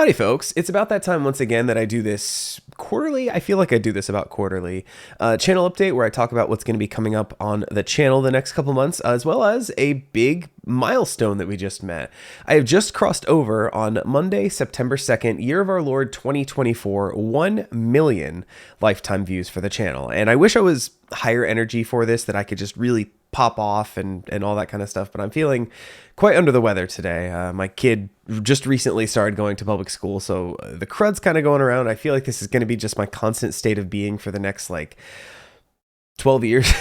Howdy, folks. It's about that time once again that I do this quarterly. I feel like I do this about quarterly. Channel update where I talk about what's going to be coming up on the channel the next couple months, as well as a big milestone that we just met. I have just crossed over on Monday, September 2nd, year of our Lord 2024, 1 million lifetime views for the channel. And I wish I was higher energy for this, that I could just really pop off and all that kind of stuff, but I'm feeling quite under the weather today. My kid just recently started going to public school, so the crud's kind of going around. I feel like this is going to be just my constant state of being for the next like 12 years,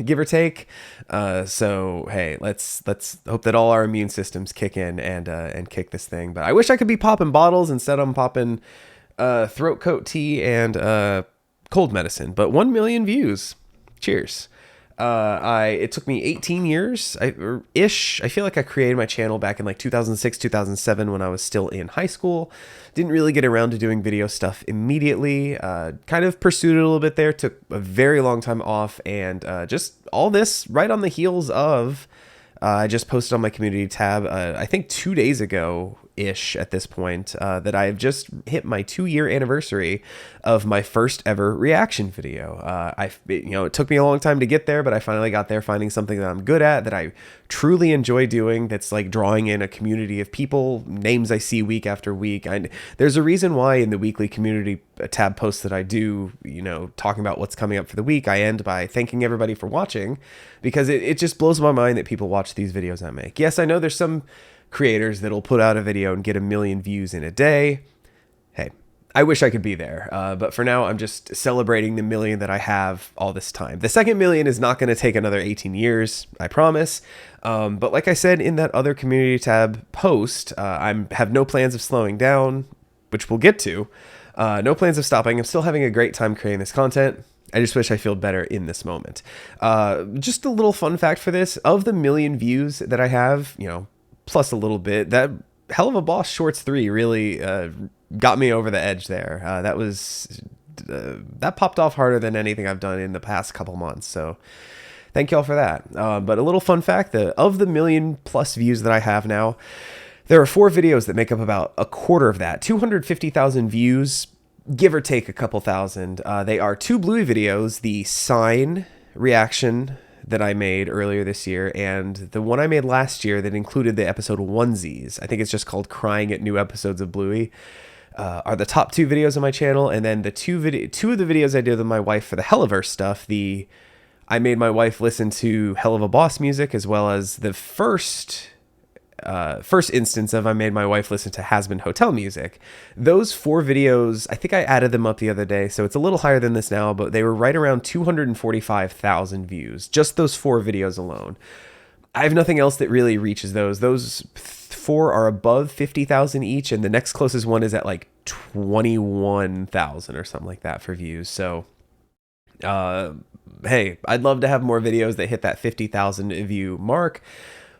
give or take. So hey, let's hope that all our immune systems kick in and kick this thing. But I wish I could be popping bottles. Instead I'm popping throat coat tea and cold medicine. But 1 million views. Cheers. It took me 18 years ish. I feel like I created my channel back in like 2006, 2007 when I was still in high school. Didn't really get around to doing video stuff immediately. Kind of pursued it a little bit there. Took a very long time off, and just all this right on the heels of I just posted on my community tab, I think 2 days ago ish at this point, that I've just hit my 2-year anniversary of my first ever reaction video. It took me a long time to get there, but I finally got there, finding something that I'm good at, that I truly enjoy doing, that's like drawing in a community of people, names I see week after week. There's a reason why in the weekly community tab posts that I do, talking about what's coming up for the week, I end by thanking everybody for watching, because it just blows my mind that people watch these videos I make. Yes, I know there's some creators that'll put out a video and get 1 million views in a day. Hey, I wish I could be there. But for now, I'm just celebrating the 1 million that I have all this time. The second 1 million is not going to take another 18 years, I promise. But like I said in that other community tab post, I have no plans of slowing down, which we'll get to. No plans of stopping. I'm still having a great time creating this content. I just wish I feel better in this moment. Just a little fun fact for this. Of the 1 million views that I have, plus a little bit, that Hell of a Boss Shorts 3 really got me over the edge there. That popped off harder than anything I've done in the past couple months. So thank y'all for that. But a little fun fact, of the 1 million plus views that I have now, there are 4 videos that make up about a quarter of that. 250,000 views, give or take a couple thousand. They are 2 Bluey videos, the sign reaction that I made earlier this year, and the one I made last year that included the episode onesies. I think it's just called Crying at New Episodes of Bluey. Are the top 2 videos on my channel, and then the two of the videos I did with my wife for the Helliverse stuff. I made my wife listen to Hell of a Boss music, as well as the first instance of I made my wife listen to Has Been Hotel music. Those 4 videos, I think I added them up the other day, so it's a little higher than this now, but they were right around 245,000 views, just those 4 videos alone. I have nothing else that really reaches those. Those 4 are above 50,000 each, and the next closest one is at like 21,000 or something like that for views. So hey, I'd love to have more videos that hit that 50,000 view mark.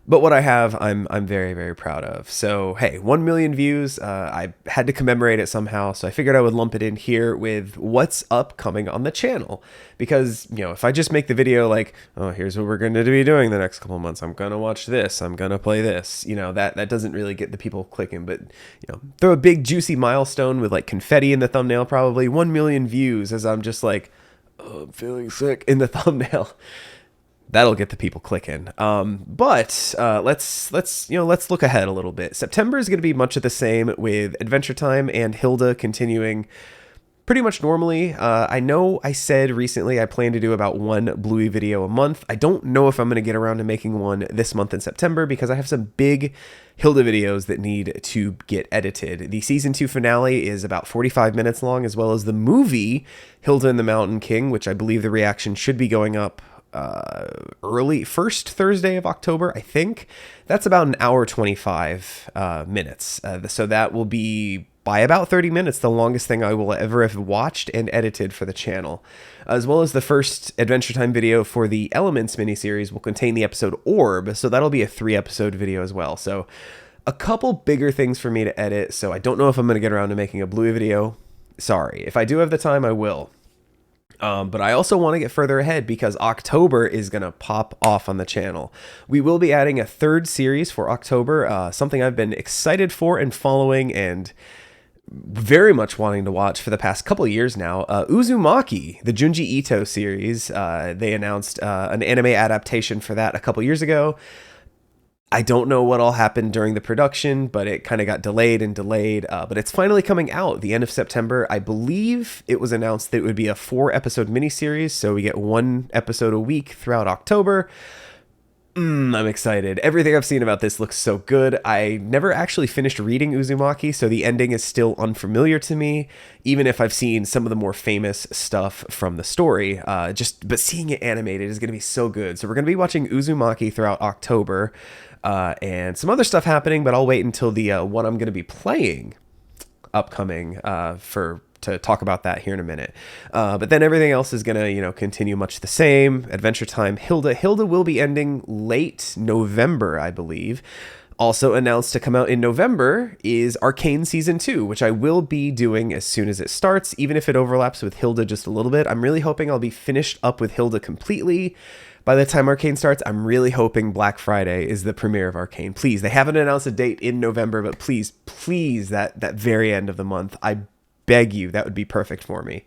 But what I have, I'm very, very proud of. So, hey, 1 million views. I had to commemorate it somehow, so I figured I would lump it in here with what's upcoming on the channel. Because, if I just make the video like, oh, here's what we're going to be doing the next couple of months. I'm going to watch this. I'm going to play this. That doesn't really get the people clicking. But, throw a big juicy milestone with like confetti in the thumbnail, probably 1 million views, as I'm just like, oh, I'm feeling sick in the thumbnail. That'll get the people clicking. But let's look ahead a little bit. September is going to be much of the same, with Adventure Time and Hilda continuing pretty much normally. I know I said recently I plan to do about 1 Bluey video a month. I don't know if I'm going to get around to making one this month in September, because I have some big Hilda videos that need to get edited. The season 2 finale is about 45 minutes long, as well as the movie Hilda and the Mountain King, which I believe the reaction should be going up early first Thursday of October, I think. That's about an hour 25 minutes. So that will be by about 30 minutes the longest thing I will ever have watched and edited for the channel. As well as the first Adventure Time video for the Elements miniseries will contain the episode Orb, so that'll be a 3-episode video as well. So a couple bigger things for me to edit, so I don't know if I'm going to get around to making a Bluey video. Sorry. If I do have the time, I will. But I also want to get further ahead, because October is going to pop off on the channel. We will be adding a 3rd series for October, something I've been excited for and following and very much wanting to watch for the past couple of years now. Uzumaki, the Junji Ito series. They announced an anime adaptation for that a couple years ago. I don't know what all happened during the production, but it kind of got delayed and delayed. But it's finally coming out the end of September. I believe it was announced that it would be a 4-episode miniseries, so we get 1 episode a week throughout October. I'm excited. Everything I've seen about this looks so good. I never actually finished reading Uzumaki, so the ending is still unfamiliar to me, even if I've seen some of the more famous stuff from the story. But seeing it animated is going to be so good. So we're going to be watching Uzumaki throughout October, and some other stuff happening, but I'll wait until the one I'm going to be playing upcoming to talk about that here in a minute. But then everything else is gonna, continue much the same. Adventure Time, Hilda will be ending late November, I believe. Also announced to come out in November is Arcane Season 2, which I will be doing as soon as it starts, even if it overlaps with Hilda just a little bit. I'm really hoping I'll be finished up with Hilda completely by the time Arcane starts. I'm really hoping Black Friday is the premiere of Arcane. Please, they haven't announced a date in November, but please, that very end of the month, I beg you, that would be perfect for me.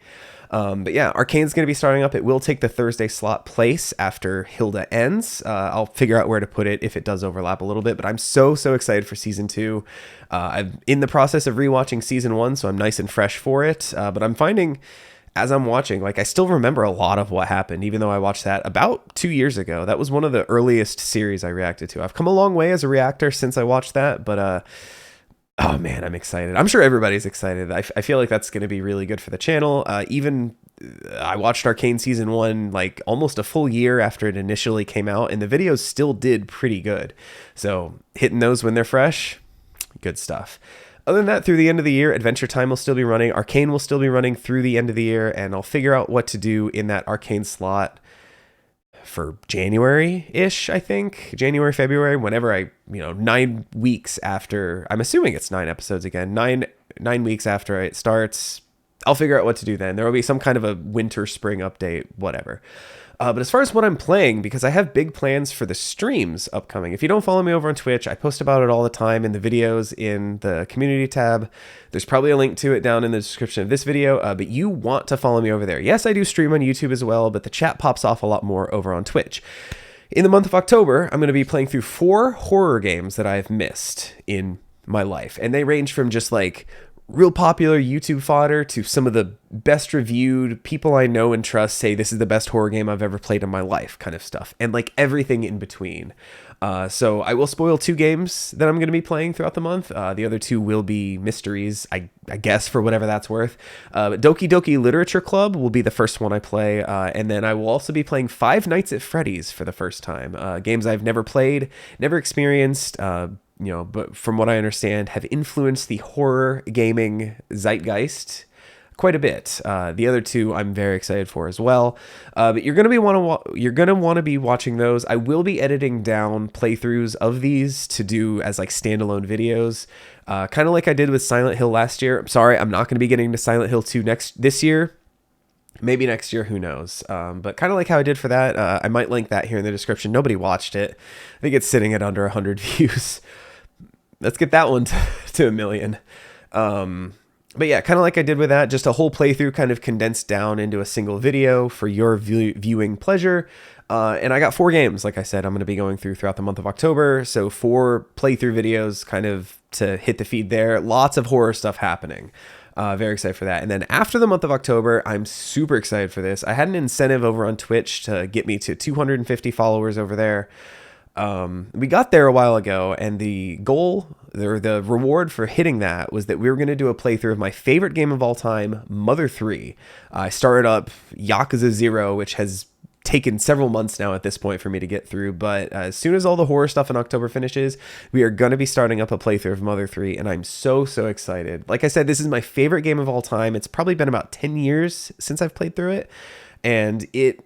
But yeah, Arcane's going to be starting up. It will take the Thursday slot place after Hilda ends. I'll figure out where to put it if it does overlap a little bit, but I'm so excited for season 2. I'm in the process of rewatching season 1, so I'm nice and fresh for it. But I'm finding as I'm watching, I still remember a lot of what happened, even though I watched that about 2 years ago. That was one of the earliest series I reacted to. I've come a long way as a reactor since I watched that, but oh man, I'm excited. I'm sure everybody's excited. I feel like that's going to be really good for the channel. I watched Arcane Season 1 almost a full year after it initially came out, and the videos still did pretty good. So hitting those when they're fresh, good stuff. Other than that, through the end of the year, Adventure Time will still be running. Arcane will still be running through the end of the year, and I'll figure out what to do in that Arcane slot for January-ish, I think. January, February, whenever 9 weeks after, I'm assuming it's 9 episodes again, nine weeks after it starts, I'll figure out what to do then. There will be some kind of a winter, spring update, whatever. But as far as what I'm playing, because I have big plans for the streams upcoming. If you don't follow me over on Twitch, I post about it all the time in the videos in the community tab. There's probably a link to it down in the description of this video, but you want to follow me over there. Yes, I do stream on YouTube as well, but the chat pops off a lot more over on Twitch. In the month of October, I'm going to be playing through 4 horror games that I've missed in my life, and they range from just real popular YouTube fodder to some of the best reviewed people I know and trust say this is the best horror game I've ever played in my life kind of stuff, and everything in between. So I will spoil 2 games that I'm going to be playing throughout the month. The other 2 will be mysteries, I guess, for whatever that's worth. But Doki Doki Literature Club will be the first one I play, and then I will also be playing Five Nights at Freddy's for the first time. Games I've never played, never experienced, but from what I understand, have influenced the horror gaming zeitgeist quite a bit. The other 2 I'm very excited for as well. But you're gonna want to be watching those. I will be editing down playthroughs of these to do as standalone videos, kind of like I did with Silent Hill last year. I'm sorry, I'm not going to be getting to Silent Hill 2 this year. Maybe next year, who knows? But kind of like how I did for that, I might link that here in the description. Nobody watched it. I think it's sitting at under 100 views. Let's get that one to 1 million. But yeah, kind of like I did with that, just a whole playthrough kind of condensed down into a single video for your viewing pleasure. And I got 4 games, like I said, I'm going to be going throughout the month of October. So 4 playthrough videos kind of to hit the feed there. Lots of horror stuff happening. Very excited for that. And then after the month of October, I'm super excited for this. I had an incentive over on Twitch to get me to 250 followers over there. We got there a while ago, and the goal, the reward for hitting that was that we were going to do a playthrough of my favorite game of all time, Mother 3. I started up Yakuza 0, which has taken several months now at this point for me to get through, but as soon as all the horror stuff in October finishes, we are going to be starting up a playthrough of Mother 3, and I'm so excited. Like I said, this is my favorite game of all time. It's probably been about 10 years since I've played through it, and it,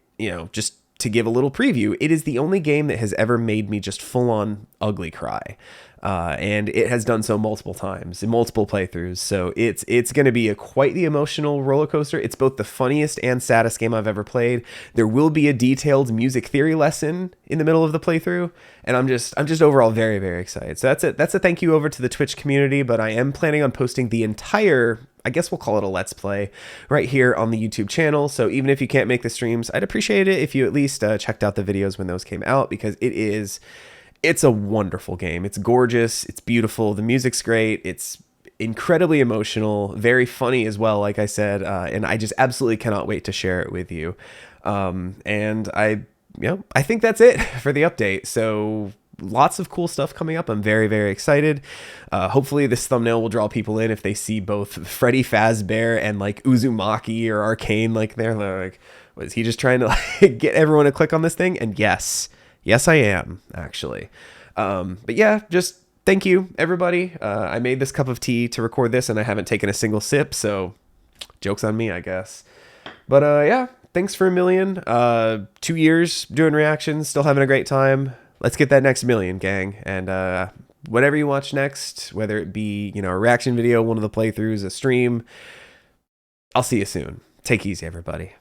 just to give a little preview, it is the only game that has ever made me just full-on ugly cry. And it has done so multiple times in multiple playthroughs. So it's going to be quite the emotional roller coaster. It's both the funniest and saddest game I've ever played. There will be a detailed music theory lesson in the middle of the playthrough, and I'm just overall very, very excited. So that's it. That's a thank you over to the Twitch community, but I am planning on posting the entire, I guess we'll call it a Let's Play, right here on the YouTube channel. So even if you can't make the streams, I'd appreciate it if you at least checked out the videos when those came out, because it's a wonderful game. It's gorgeous. It's beautiful. The music's great. It's incredibly emotional, very funny as well, like I said, and I just absolutely cannot wait to share it with you. And I think that's it for the update. So lots of cool stuff coming up. I'm very, very excited. Hopefully this thumbnail will draw people in if they see both Freddy Fazbear and like Uzumaki or Arcane. Like they're like, was he just trying to like get everyone to click on this thing? And yes, I am actually. But yeah, just thank you everybody. I made this cup of tea to record this and I haven't taken a single sip. So joke's on me, I guess. But yeah, thanks for a million. 2 years doing reactions, still having a great time. Let's get that next million, gang. And whatever you watch next, whether it be, a reaction video, one of the playthroughs, a stream, I'll see you soon. Take it easy, everybody.